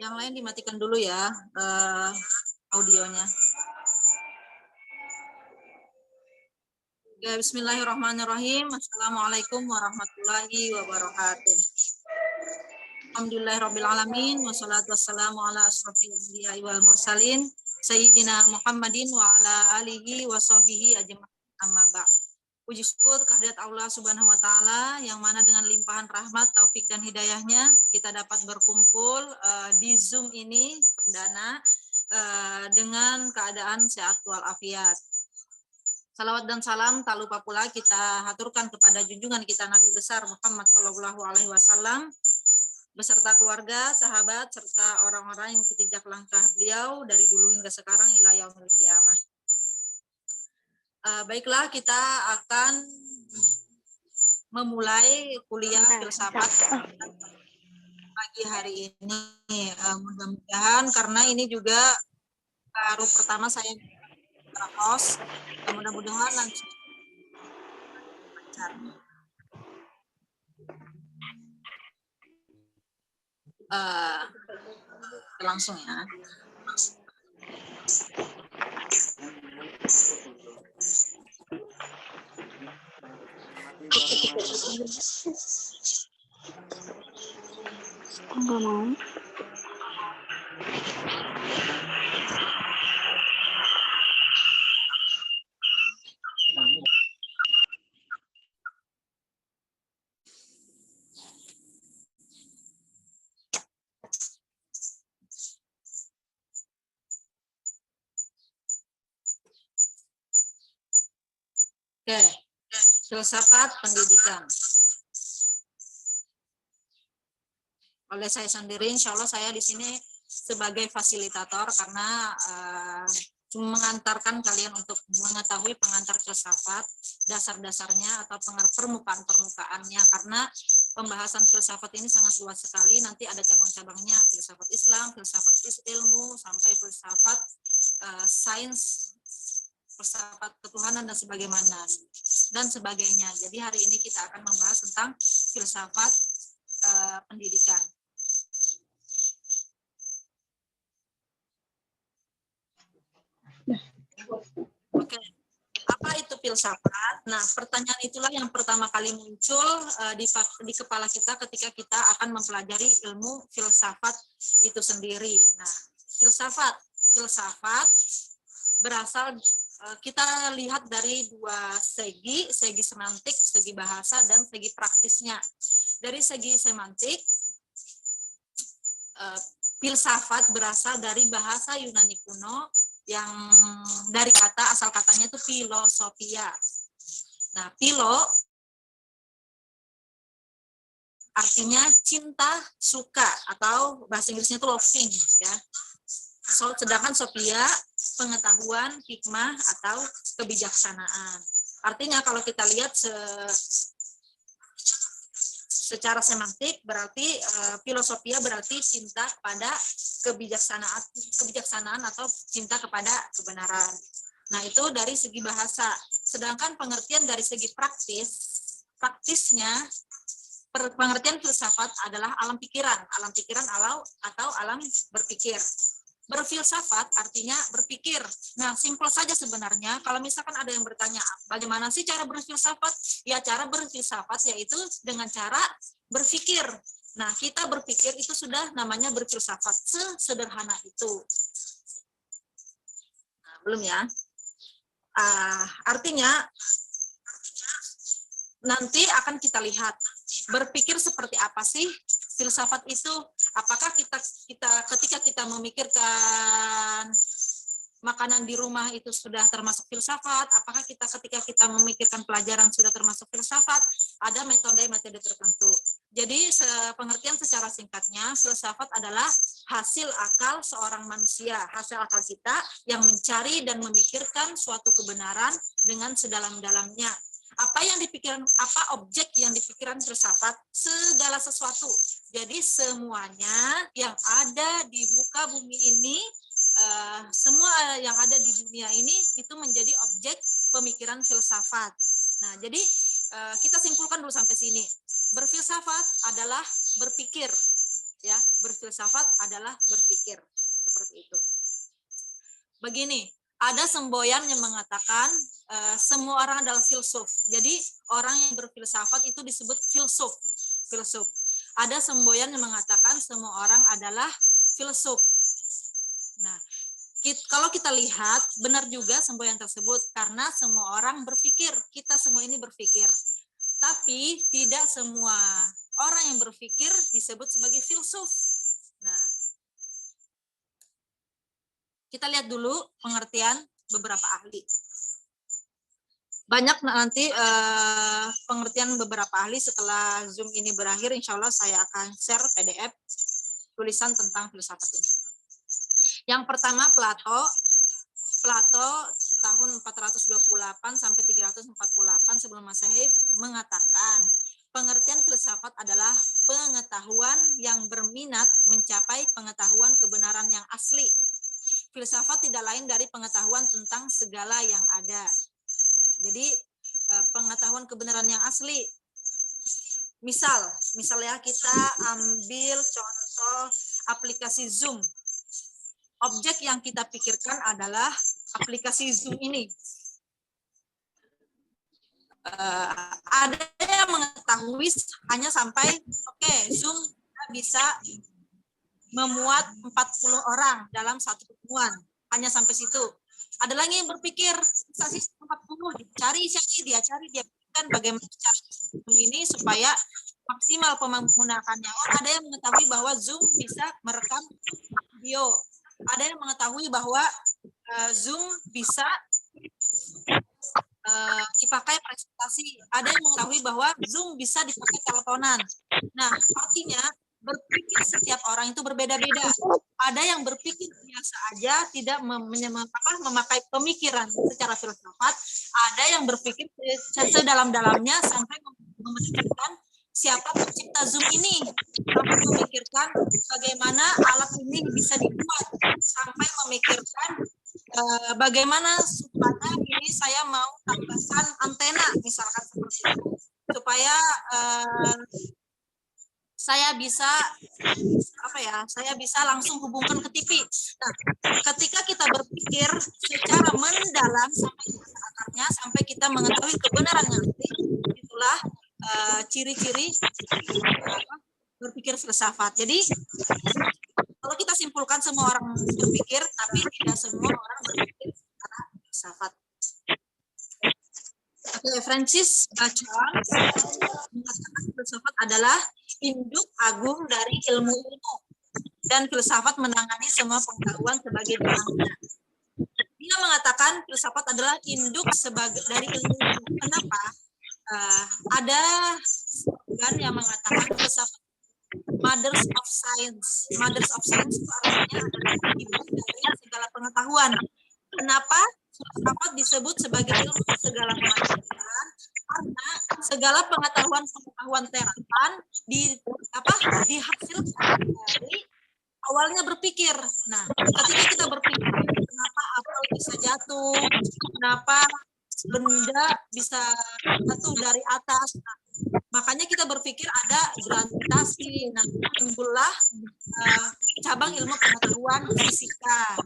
Yang lain dimatikan dulu ya audionya. Ya, bismillahirrahmanirrahim. Assalamualaikum warahmatullahi wabarakatuh. Alhamdulillahirrabbilalamin. Wassalatu wassalamu ala asrofil anbiya'i wal mursalin. Sayyidina Muhammadin wa ala alihi wa sahbihi ajma'in amma ba'd. Puji syukur kehadirat Allah Subhanahu wa taala yang mana dengan limpahan rahmat, taufik dan hidayahnya kita dapat berkumpul di Zoom ini perdana dengan keadaan sehat walafiat. Salawat dan salam tak lupa pula kita haturkan kepada junjungan kita Nabi besar Muhammad Shallallahu Alaihi Wasallam beserta keluarga, sahabat serta orang-orang yang mengikuti jejak langkah beliau dari dulu hingga sekarang ila yaumil qiyamah. Baiklah, kita akan memulai kuliah filsafat pagi hari ini. Mudah-mudahan karena ini juga baru pertama saya host, mudah-mudahan langsung langsung ya. Enggak mau. Oke, filsafat pendidikan. Oleh saya sendiri, insya Allah saya di sini sebagai fasilitator karena mengantarkan kalian untuk mengetahui pengantar filsafat, dasar-dasarnya atau permukaan-permukaannya, karena pembahasan filsafat ini sangat luas sekali. Nanti ada cabang-cabangnya, filsafat Islam, filsafat ilmu, sampai filsafat sains, filsafat ketuhanan dan sebagainya. Jadi hari ini kita akan membahas tentang filsafat pendidikan. Oke, apa itu filsafat? Nah, pertanyaan itulah yang pertama kali muncul di kepala kita ketika kita akan mempelajari ilmu filsafat itu sendiri. Nah, filsafat berasal, kita lihat dari dua segi semantik, segi bahasa, dan segi praktisnya. Dari segi semantik, filsafat berasal dari bahasa Yunani kuno yang dari asal katanya itu filosofia. Nah, philo artinya cinta, suka, atau bahasa Inggrisnya itu loving ya. Sedangkan sophia pengetahuan, hikmah atau kebijaksanaan. Artinya kalau kita lihat secara semantik berarti filosofia berarti cinta kepada kebijaksanaan atau cinta kepada kebenaran. Nah, itu dari segi bahasa. Sedangkan pengertian dari segi praktisnya pengertian filsafat adalah alam pikiran atau alam berpikir. Berfilsafat artinya berpikir. Nah, simpel saja sebenarnya. Kalau misalkan ada yang bertanya, bagaimana sih cara berfilsafat? Ya, cara berfilsafat yaitu dengan cara berpikir. Nah, kita berpikir itu sudah namanya berfilsafat. Sesederhana itu. Nah, belum ya? Artinya, nanti akan kita lihat berpikir seperti apa sih filsafat itu. Apakah kita ketika kita memikirkan makanan di rumah itu sudah termasuk filsafat? Apakah ketika kita memikirkan pelajaran sudah termasuk filsafat? Ada metode tertentu. Jadi pengertian secara singkatnya, filsafat adalah hasil akal seorang manusia, hasil akal kita yang mencari dan memikirkan suatu kebenaran dengan sedalam-dalamnya. Apa objek yang dipikirkan filsafat? Segala sesuatu. Jadi semuanya yang ada di muka bumi ini, semua yang ada di dunia ini itu menjadi objek pemikiran filsafat. Nah, jadi kita simpulkan dulu sampai sini. Berfilsafat adalah berpikir. Ya, berfilsafat adalah berpikir seperti itu. Begini, ada semboyan yang mengatakan semua orang adalah filsuf. Jadi orang yang berfilsafat itu disebut filsuf. Filsuf. Ada semboyan yang mengatakan semua orang adalah filsuf. Nah, kalau kita lihat benar juga semboyan tersebut karena semua orang berpikir, kita semua ini berpikir. Tapi tidak semua orang yang berpikir disebut sebagai filsuf. Nah, kita lihat dulu pengertian beberapa ahli. Banyak nanti pengertian beberapa ahli setelah Zoom ini berakhir, insya Allah saya akan share PDF tulisan tentang filsafat ini. Yang pertama Plato tahun 428 sampai 348 sebelum Masehi mengatakan pengertian filsafat adalah pengetahuan yang berminat mencapai pengetahuan kebenaran yang asli. Filsafat tidak lain dari pengetahuan tentang segala yang ada. Jadi pengetahuan kebenaran yang asli. Misalnya kita ambil contoh aplikasi Zoom. Objek yang kita pikirkan adalah aplikasi Zoom ini. Ada yang mengetahui hanya sampai Zoom bisa memuat 40 orang dalam satu pertemuan, hanya sampai situ. Ada lagi yang berpikir sih 40, dia cari kan bagaimana cara Zoom ini supaya maksimal penggunakannya. Ada yang mengetahui bahwa Zoom bisa merekam video. Ada yang mengetahui bahwa Zoom bisa dipakai presentasi. Ada yang mengetahui bahwa Zoom bisa dipakai teleponan. Nah, artinya berpikir setiap orang itu berbeda-beda. Ada yang berpikir biasa aja, tidak memakai pemikiran secara filsafat. Ada yang berpikir sedalam-dalamnya sampai memikirkan siapa pencipta Zoom ini, sampai memikirkan bagaimana alat ini bisa dibuat, sampai memikirkan bagaimana supaya ini saya mau tambahkan antena, misalkan seperti itu, supaya saya bisa langsung hubungkan ke TV. Nah, ketika kita berpikir secara mendalam sampai ke akarnya, sampai kita mengetahui kebenarannya, itulah ciri-ciri berpikir filsafat. Jadi kalau kita simpulkan semua orang berpikir, tapi tidak semua orang berpikir secara filsafat. Francis Bacon mengatakan filsafat adalah induk agung dari ilmu-ilmu dan filsafat menangani semua pengetahuan sebagai benangnya. Dia mengatakan filsafat adalah induk dari ilmu-ilmu. Kenapa? Ada slogan yang mengatakan filsafat Mothers of Science. Mothers of Science itu artinya adalah ibu dari segala pengetahuan. Kenapa filsafat disebut sebagai ilmu segala pengetahuan? Karena segala pengetahuan terapan dihasilkan dari awalnya berpikir. Nah, ketika kita berpikir kenapa apel bisa jatuh, kenapa benda bisa jatuh dari atas, nah, makanya kita berpikir ada gravitasi. Nah, timbullah cabang ilmu pengetahuan fisika.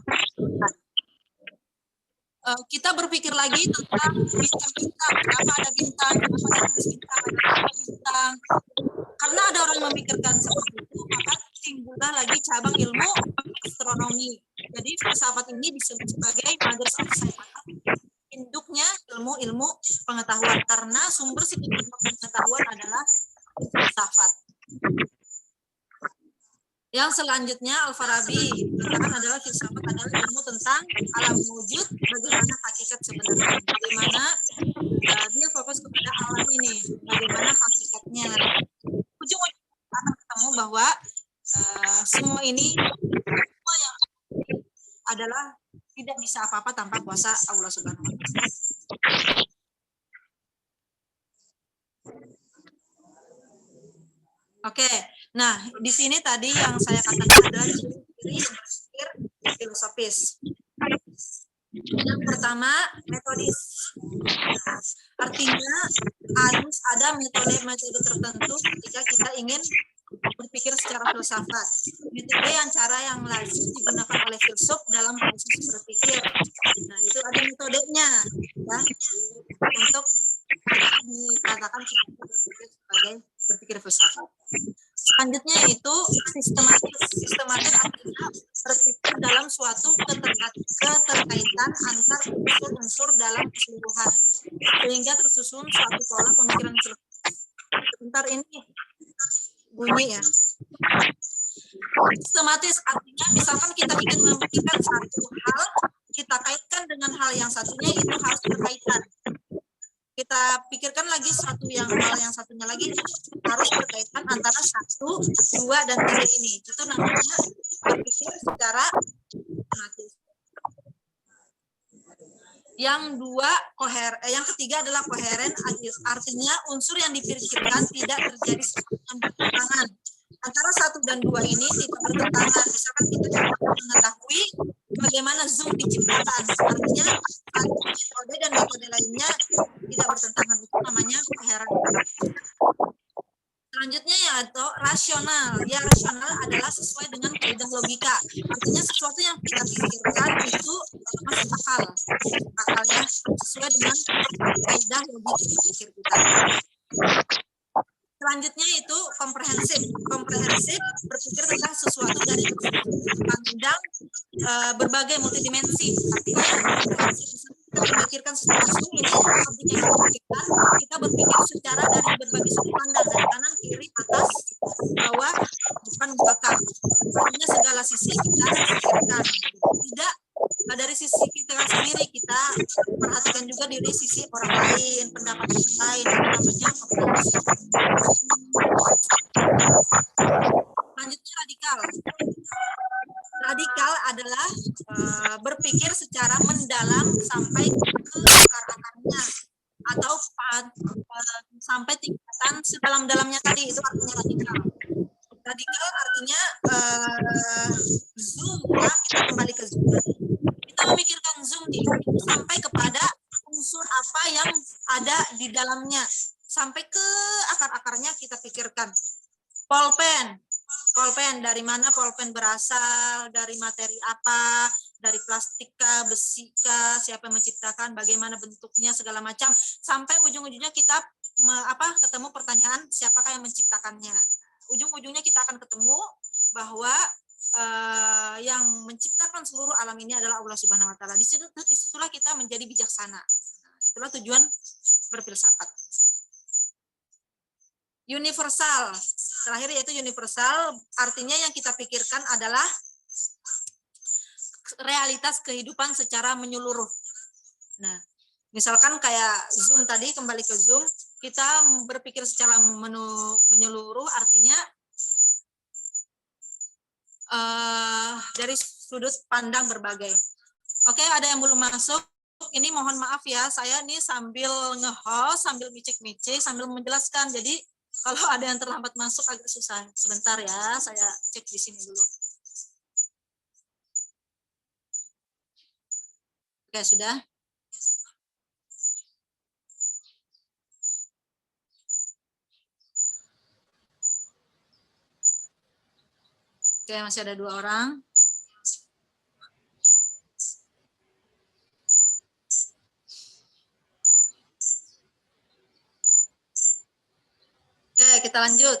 Kita berpikir lagi tentang bintang-bintang, kenapa ada bintang, kenapa ada bintang. Karena ada orang memikirkan seperti itu, maka timbullah lagi cabang ilmu astronomi. Jadi filsafat ini disebut sebagai mothers of science. Induknya ilmu pengetahuan, karena sumber ilmu pengetahuan adalah filsafat. Yang selanjutnya Al-Farabi mengatakan adalah filsafat adalah ilmu tentang alam wujud, bagaimana hakikat sebenarnya, bagaimana dia fokus kepada alam ini, bagaimana hakikatnya. Ujung-ujungnya akan ketemu bahwa semua ini yang adalah tidak bisa apa-apa tanpa kuasa Allah Subhanahu wa Ta'ala. Oke, nah di sini tadi yang saya katakan adalah ciri-ciri berpikir filosofis. Yang pertama, metodis. Nah, artinya harus ada metode-metode tertentu ketika kita ingin berpikir secara filsafat. Metode yang lazim digunakan oleh filsuf dalam proses berpikir. Nah, itu ada metodenya ya untuk dikatakan sebagai berpikir filsafat. Selanjutnya yaitu sistematis. Sistematis artinya berpikir dalam suatu keterkaitan antar unsur-unsur dalam keseluruhan sehingga tersusun suatu pola pemikiran. Sebentar ini bunyi ya. Sistematis artinya misalkan kita ingin memikirkan satu hal, kita kaitkan dengan hal yang satunya, itu harus berkaitan. Kita pikirkan lagi hal yang satunya lagi harus berkaitan antara 1, 2, dan 3 ini. Itu namanya berpikir secara sistematis. Yang ketiga adalah koheren, artinya unsur yang dipikirkan tidak terjadi pertentangan. Antara 1 dan 2 ini tidak bertentangan. Misalkan kita mengetahui bagaimana Zoom diciptakan, artinya metode dan metode lainnya tidak bertentangan, itu namanya koheren. Selanjutnya yaitu rasional. Ya, rasional adalah sesuai dengan kaidah logika. Artinya sesuatu yang kita pikirkan itu masuk akal. Akalnya sesuai dengan kaidah logika pikir kita. Selanjutnya itu komprehensif. Komprehensif berpikir tentang sesuatu dari pandang berbagai multidimensi. Artinya kita memikirkan sesuatu ini objek yang kita pikirkan, kita berpikir secara dari berbagai sudut pandang, dari kanan, kiri, atas, bawah, depan, belakang. Artinya segala sisi kita pikirkan. Tidak dari sisi kita sendiri, kita perhatikan juga dari sisi orang lain, pendapat orang lain, namanya komprehensif. Selanjutnya radikal. Radikal adalah berpikir secara mendalam sampai ke akar-akarnya atau sampai tingkatan sedalam-dalamnya tadi, itu artinya radikal. Radikal artinya zoom ya, kita kembali ke zoom. Kita memikirkan zoom sampai kepada unsur apa yang ada di dalamnya, sampai ke akar-akarnya kita pikirkan. Polpen. Polpen, dari mana polpen berasal, dari materi apa, dari plastik kah, besi kah, siapa yang menciptakan, bagaimana bentuknya, segala macam, sampai ujung-ujungnya kita ketemu pertanyaan siapakah yang menciptakannya. Ujung-ujungnya kita akan ketemu bahwa yang menciptakan seluruh alam ini adalah Allah Subhanahu wa taala. Disitulah kita menjadi bijaksana. Itulah tujuan berfilsafat. Universal. Terakhir yaitu universal, artinya yang kita pikirkan adalah realitas kehidupan secara menyeluruh. Nah, misalkan kayak Zoom tadi, kembali ke Zoom, kita berpikir secara menyeluruh, artinya dari sudut pandang berbagai. Oke, ada yang belum masuk? Ini mohon maaf ya, saya nih sambil nge-host, sambil micik-micik, sambil menjelaskan. Jadi kalau ada yang terlambat masuk agak susah. Sebentar ya, saya cek di sini dulu. Oke, sudah. Oke, masih ada 2 orang. Oke, kita lanjut.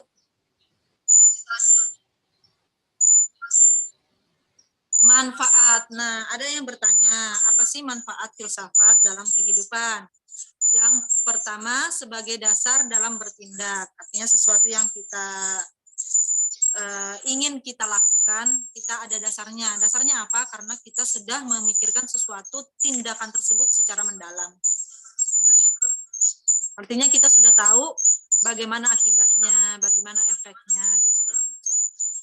Manfaat. Nah, ada yang bertanya, apa sih manfaat filsafat dalam kehidupan? Yang pertama, sebagai dasar dalam bertindak. Artinya sesuatu yang kita ingin kita lakukan, kita ada dasarnya. Dasarnya apa? Karena kita sudah memikirkan sesuatu tindakan tersebut secara mendalam. Nah, itu. Artinya kita sudah tahu bagaimana akibatnya, bagaimana efeknya, dan segala macam.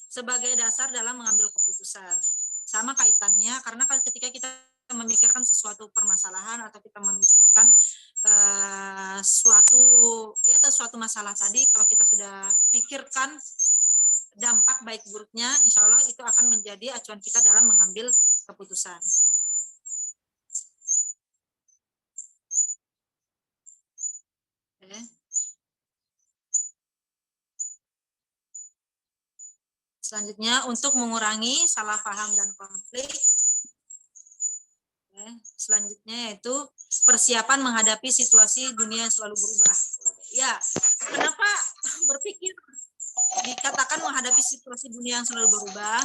Sebagai dasar dalam mengambil keputusan. Sama kaitannya, karena ketika kita memikirkan sesuatu permasalahan atau kita memikirkan suatu masalah tadi, kalau kita sudah pikirkan dampak baik buruknya, insya Allah itu akan menjadi acuan kita dalam mengambil keputusan. Oke. Selanjutnya, untuk mengurangi salah paham dan konflik. Selanjutnya yaitu persiapan menghadapi situasi dunia yang selalu berubah. Ya, kenapa berpikir dikatakan menghadapi situasi dunia yang selalu berubah?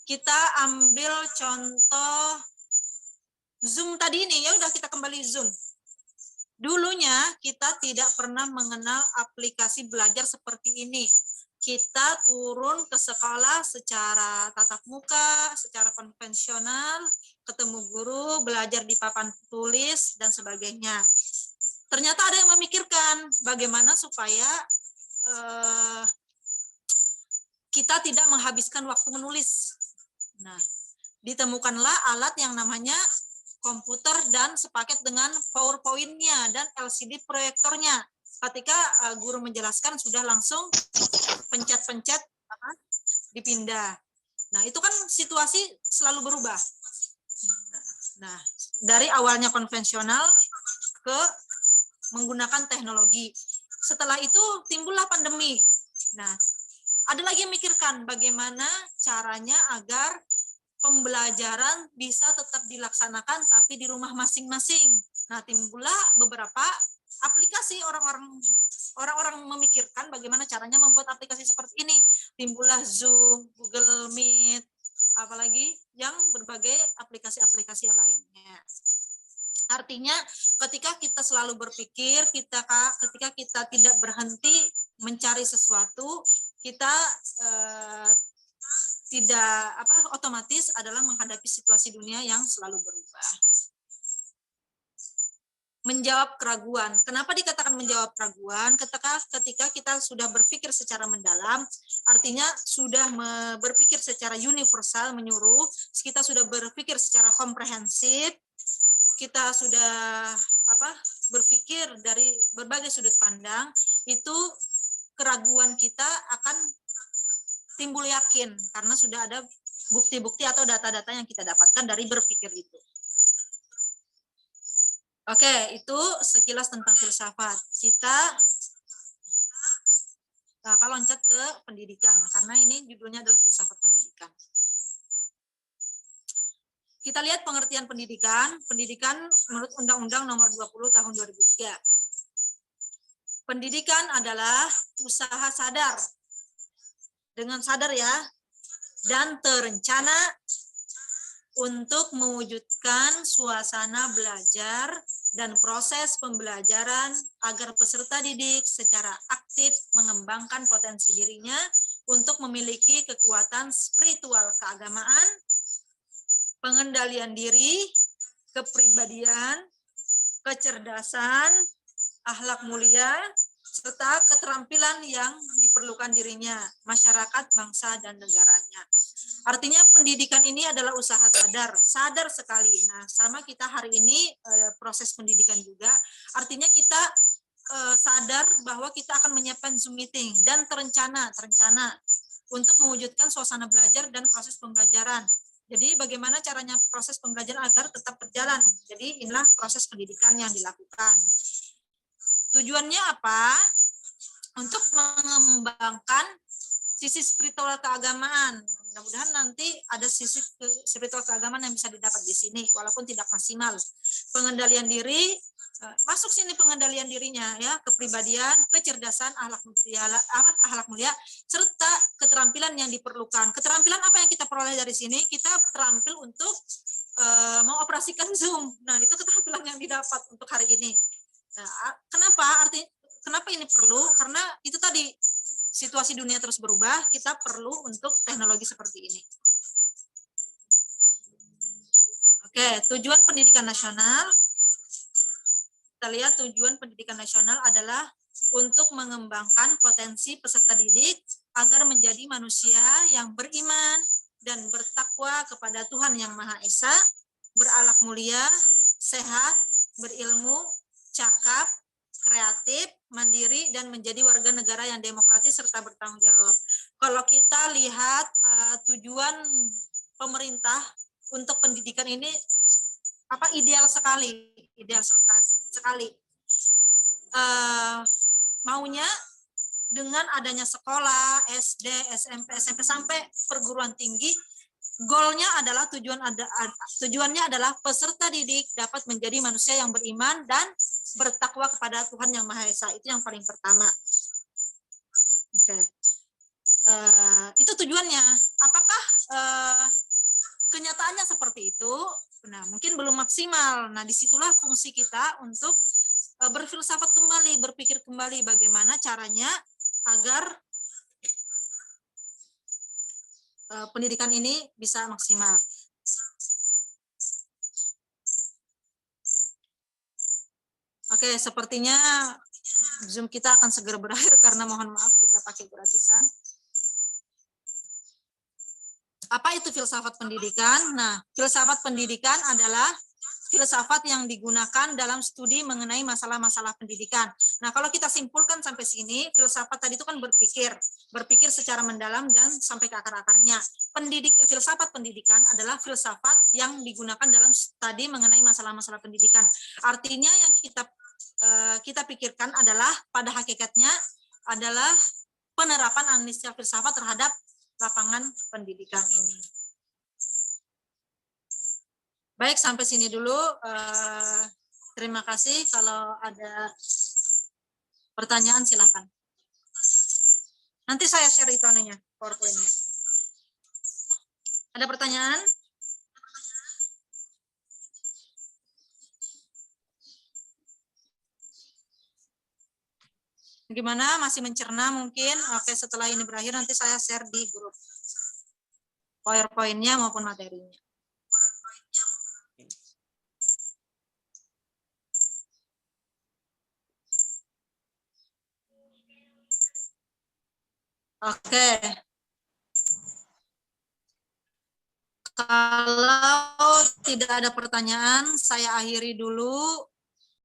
Kita ambil contoh Zoom tadi ini, ya udah kita kembali Zoom. Dulunya kita tidak pernah mengenal aplikasi belajar seperti ini. Kita turun ke sekolah secara tatap muka, secara konvensional, ketemu guru, belajar di papan tulis, dan sebagainya. Ternyata ada yang memikirkan bagaimana supaya kita tidak menghabiskan waktu menulis. Nah, ditemukanlah alat yang namanya komputer dan sepaket dengan PowerPoint-nya dan LCD proyektornya. Ketika guru menjelaskan sudah langsung pencet-pencet dipindah. Nah, itu kan situasi selalu berubah. Nah, dari awalnya konvensional ke menggunakan teknologi. Setelah itu timbullah pandemi. Nah, ada lagi yang mikirkan bagaimana caranya agar pembelajaran bisa tetap dilaksanakan tapi di rumah masing-masing. Nah, timbullah beberapa aplikasi, orang-orang memikirkan bagaimana caranya membuat aplikasi seperti ini. Timbullah Zoom, Google Meet, apalagi yang berbagai aplikasi-aplikasi lainnya. Artinya ketika kita selalu berpikir, ketika kita tidak berhenti mencari sesuatu, kita tidak otomatis adalah menghadapi situasi dunia yang selalu berubah. Menjawab keraguan. Kenapa dikatakan menjawab keraguan? Ketika kita sudah berpikir secara mendalam, artinya sudah berpikir secara universal, menyeluruh, kita sudah berpikir secara komprehensif, kita sudah berpikir dari berbagai sudut pandang, itu keraguan kita akan timbul yakin karena sudah ada bukti-bukti atau data-data yang kita dapatkan dari berpikir itu. Oke, itu sekilas tentang filsafat. Kita loncat ke pendidikan karena ini judulnya adalah filsafat pendidikan. Kita lihat pengertian pendidikan. Pendidikan menurut Undang-Undang Nomor 20 Tahun 2003. Pendidikan adalah usaha sadar. Dengan sadar ya, dan terencana untuk mewujudkan suasana belajar dan proses pembelajaran agar peserta didik secara aktif mengembangkan potensi dirinya untuk memiliki kekuatan spiritual keagamaan, pengendalian diri, kepribadian, kecerdasan, akhlak mulia, serta keterampilan yang diperlukan dirinya, masyarakat, bangsa, dan negaranya. Artinya pendidikan ini adalah usaha sadar sekali. Nah, sama kita hari ini proses pendidikan juga, artinya kita sadar bahwa kita akan menyiapkan Zoom meeting dan terencana untuk mewujudkan suasana belajar dan proses pembelajaran. Jadi bagaimana caranya proses pembelajaran agar tetap berjalan. Jadi inilah proses pendidikan yang dilakukan. Tujuannya apa? Untuk mengembangkan sisi spiritual keagamaan. Mudah-mudahan nanti ada sisi spiritual keagamaan yang bisa didapat di sini, walaupun tidak maksimal. Pengendalian diri, masuk sini pengendalian dirinya, ya, kepribadian, kecerdasan, akhlak mulia, serta keterampilan yang diperlukan. Keterampilan apa yang kita peroleh dari sini? Kita terampil untuk mengoperasikan Zoom. Nah, itu keterampilan yang didapat untuk hari ini. Nah, kenapa ini perlu? Karena itu tadi, situasi dunia terus berubah, kita perlu untuk teknologi seperti ini. Oke, tujuan pendidikan nasional. Kita lihat tujuan pendidikan nasional adalah untuk mengembangkan potensi peserta didik agar menjadi manusia yang beriman dan bertakwa kepada Tuhan Yang Maha Esa, berakhlak mulia, sehat, berilmu, cakap, kreatif, mandiri, dan menjadi warga negara yang demokratis serta bertanggung jawab. Kalau kita lihat tujuan pemerintah untuk pendidikan ini ideal sekali. Maunya dengan adanya sekolah, SD, SMP sampai perguruan tinggi, goalnya adalah tujuannya adalah peserta didik dapat menjadi manusia yang beriman dan bertakwa kepada Tuhan Yang Maha Esa. Itu yang paling pertama. Oke. Itu tujuannya. Apakah kenyataannya seperti itu? Nah, mungkin belum maksimal. Nah, disitulah fungsi kita untuk berfilsafat kembali, berpikir kembali bagaimana caranya agar pendidikan ini bisa maksimal. Oke, sepertinya Zoom kita akan segera berakhir karena mohon maaf kita pakai gratisan. Apa itu filsafat pendidikan? Nah, filsafat pendidikan adalah filsafat yang digunakan dalam studi mengenai masalah-masalah pendidikan. Nah, kalau kita simpulkan sampai sini, filsafat tadi itu kan berpikir secara mendalam dan sampai ke akar-akarnya. Filsafat pendidikan adalah filsafat yang digunakan dalam studi mengenai masalah-masalah pendidikan. Artinya yang kita pikirkan adalah pada hakikatnya adalah penerapan analisis filsafat terhadap lapangan pendidikan ini. Baik, sampai sini dulu. Terima kasih. Kalau ada pertanyaan silakan. Nanti saya share itu anunya, PowerPoint-nya. Ada pertanyaan? Gimana? Masih mencerna mungkin? Oke, setelah ini berakhir nanti saya share di grup PowerPoint-nya maupun materinya. Oke. Kalau tidak ada pertanyaan, saya akhiri dulu